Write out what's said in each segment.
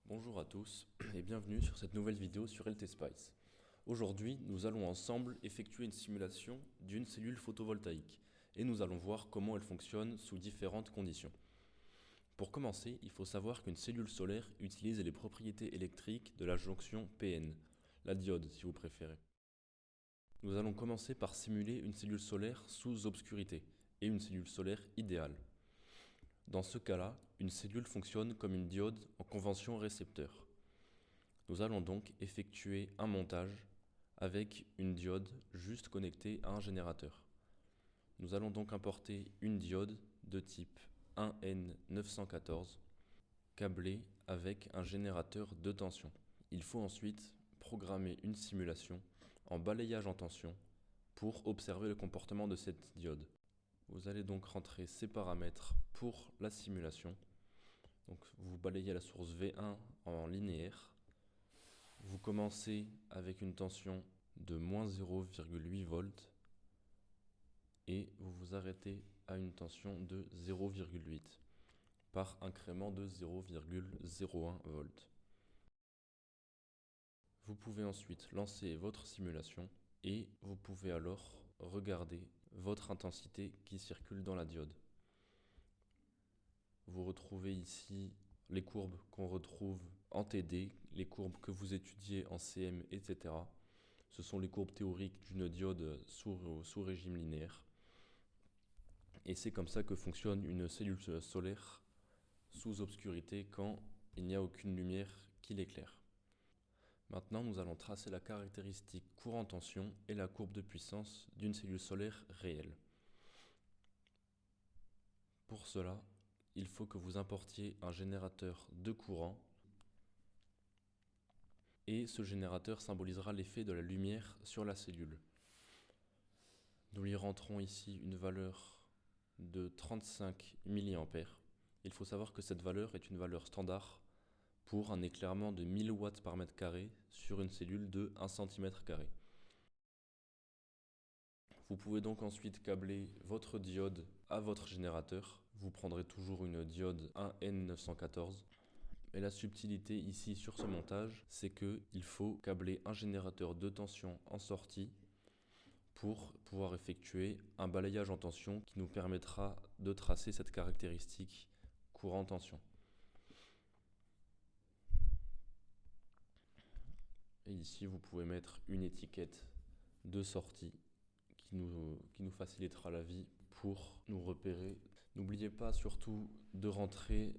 Bonjour à tous et bienvenue sur cette nouvelle vidéo sur LTSpice. Aujourd'hui, nous allons ensemble effectuer une simulation d'une cellule photovoltaïque et nous allons voir comment elle fonctionne sous différentes conditions. Pour commencer, il faut savoir qu'une cellule solaire utilise les propriétés électriques de la jonction PN, la diode si vous préférez. Nous allons commencer par simuler une cellule solaire sous obscurité et une cellule solaire idéale. Dans ce cas-là, une cellule fonctionne comme une diode en convention récepteur. Nous allons donc effectuer un montage avec une diode juste connectée à un générateur. Nous allons donc importer une diode de type 1N914 câblée avec un générateur de tension. Il faut ensuite programmer une simulation en balayage en tension pour observer le comportement de cette diode. Vous allez donc rentrer ces paramètres pour la simulation. Donc vous balayez la source V1 en linéaire. Vous commencez avec une tension de moins 0,8 volts et vous vous arrêtez à une tension de 0,8 par incrément de 0,01 volts. Vous pouvez ensuite lancer votre simulation et vous pouvez alors regarder votre intensité qui circule dans la diode. Vous retrouvez ici les courbes qu'on retrouve en TD, les courbes que vous étudiez en CM, etc. Ce sont les courbes théoriques d'une diode sous régime linéaire. Et c'est comme ça que fonctionne une cellule solaire sous obscurité quand il n'y a aucune lumière qui l'éclaire. Maintenant, nous allons tracer la caractéristique courant-tension et la courbe de puissance d'une cellule solaire réelle. Pour cela, il faut que vous importiez un générateur de courant et ce générateur symbolisera l'effet de la lumière sur la cellule. Nous lui rentrons ici une valeur de 35 mA. Il faut savoir que cette valeur est une valeur standard pour un éclairement de 1000 watts par mètre carré sur une cellule de 1 cm². Vous pouvez donc ensuite câbler votre diode à votre générateur. Vous prendrez toujours une diode 1N914. Et la subtilité ici sur ce montage, c'est qu'il faut câbler un générateur de tension en sortie pour pouvoir effectuer un balayage en tension qui nous permettra de tracer cette caractéristique courant-tension. Et ici, vous pouvez mettre une étiquette de sortie qui nous facilitera la vie pour nous repérer. N'oubliez pas surtout de rentrer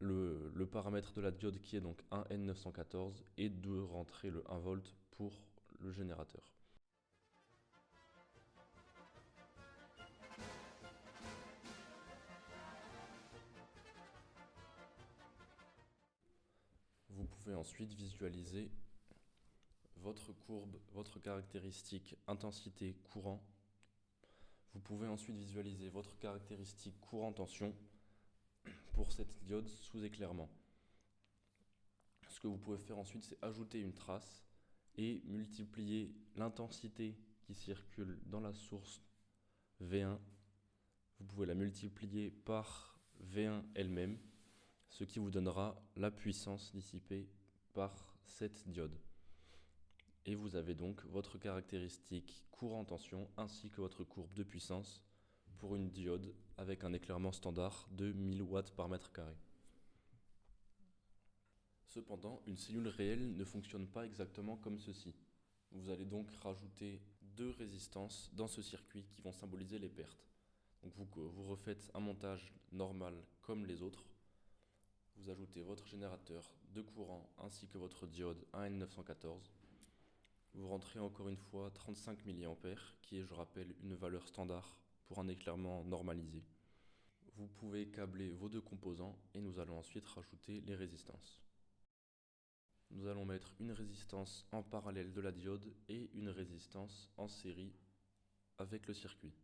le paramètre de la diode qui est donc 1N914 et de rentrer le 1 volt pour le générateur. Vous pouvez ensuite visualiser votre courbe, votre caractéristique intensité courant. Vous pouvez ensuite visualiser votre caractéristique courant-tension pour cette diode sous éclairement. Ce que vous pouvez faire ensuite, c'est ajouter une trace et multiplier l'intensité qui circule dans la source V1. Vous pouvez la multiplier par V1 elle-même, ce qui vous donnera la puissance dissipée par cette diode. Et vous avez donc votre caractéristique courant-tension ainsi que votre courbe de puissance pour une diode avec un éclairement standard de 1000 watts par mètre carré. Cependant, une cellule réelle ne fonctionne pas exactement comme ceci. Vous allez donc rajouter deux résistances dans ce circuit qui vont symboliser les pertes. Donc vous refaites un montage normal comme les autres. Vous ajoutez votre générateur de courant ainsi que votre diode 1N914. Vous rentrez encore une fois 35 mA qui est, je rappelle, une valeur standard pour un éclairement normalisé. Vous pouvez câbler vos deux composants et nous allons ensuite rajouter les résistances. Nous allons mettre une résistance en parallèle de la diode et une résistance en série avec le circuit.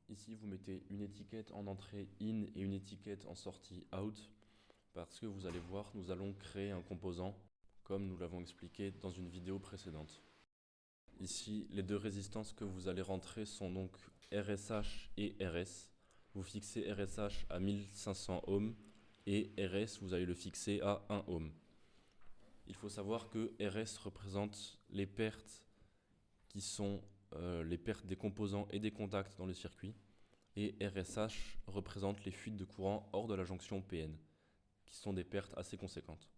Ici, vous mettez une étiquette en entrée in et une étiquette en sortie out parce que vous allez voir, nous allons créer un composant comme nous l'avons expliqué dans une vidéo précédente. Ici, les deux résistances que vous allez rentrer sont donc RSH et RS. vous fixez RSH à 1500 ohms et RS, vous allez le fixer à 1 ohm. Il faut savoir que RS représente les pertes qui sont les pertes des composants et des contacts dans le circuit, et RSH représente les fuites de courant hors de la jonction PN, qui sont des pertes assez conséquentes.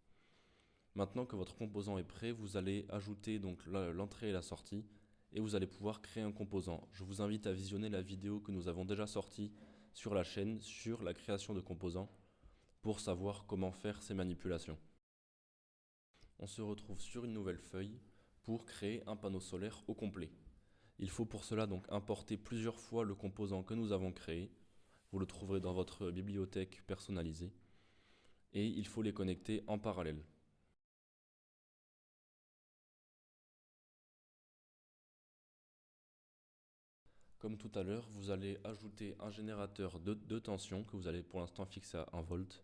Maintenant que votre composant est prêt, vous allez ajouter donc l'entrée et la sortie, et vous allez pouvoir créer un composant. Je vous invite à visionner la vidéo que nous avons déjà sortie sur la chaîne sur la création de composants pour savoir comment faire ces manipulations. On se retrouve sur une nouvelle feuille pour créer un panneau solaire au complet. Il faut pour cela donc importer plusieurs fois le composant que nous avons créé. Vous le trouverez dans votre bibliothèque personnalisée. Et il faut les connecter en parallèle. Comme tout à l'heure, vous allez ajouter un générateur de tension que vous allez pour l'instant fixer à 1 volt.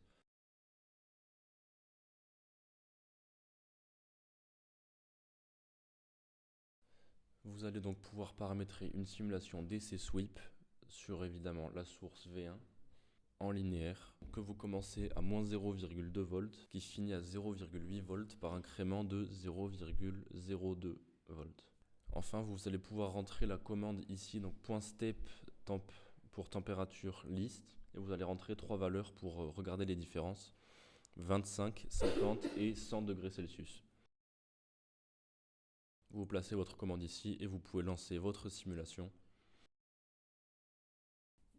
Vous allez donc pouvoir paramétrer une simulation DC sweep sur évidemment la source V1 en linéaire que vous commencez à moins 0,2 volts qui finit à 0,8 volts par incrément de 0,02 volts. Enfin, vous allez pouvoir rentrer la commande ici, donc .step temp pour température list, et vous allez rentrer 3 valeurs pour regarder les différences, 25, 50 et 100 degrés Celsius. Vous placez votre commande ici et vous pouvez lancer votre simulation.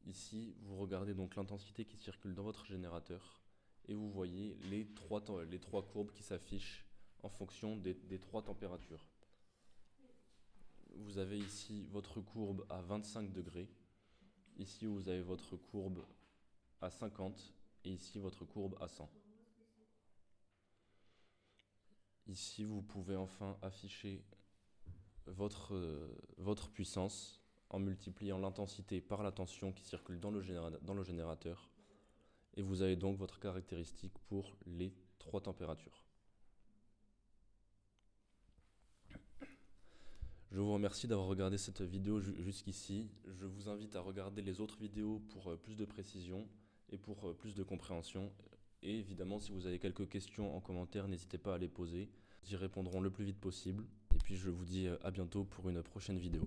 Ici, vous regardez donc l'intensité qui circule dans votre générateur et vous voyez les trois courbes qui s'affichent en fonction des 3 températures. Vous avez ici votre courbe à 25 degrés, ici vous avez votre courbe à 50 et ici votre courbe à 100. Ici vous pouvez enfin afficher votre puissance en multipliant l'intensité par la tension qui circule dans le générateur et vous avez donc votre caractéristique pour les 3 températures. Je vous remercie d'avoir regardé cette vidéo jusqu'ici. Je vous invite à regarder les autres vidéos pour plus de précision et pour plus de compréhension. Et évidemment, si vous avez quelques questions en commentaire, n'hésitez pas à les poser. Nous y répondrons le plus vite possible. Et puis je vous dis à bientôt pour une prochaine vidéo.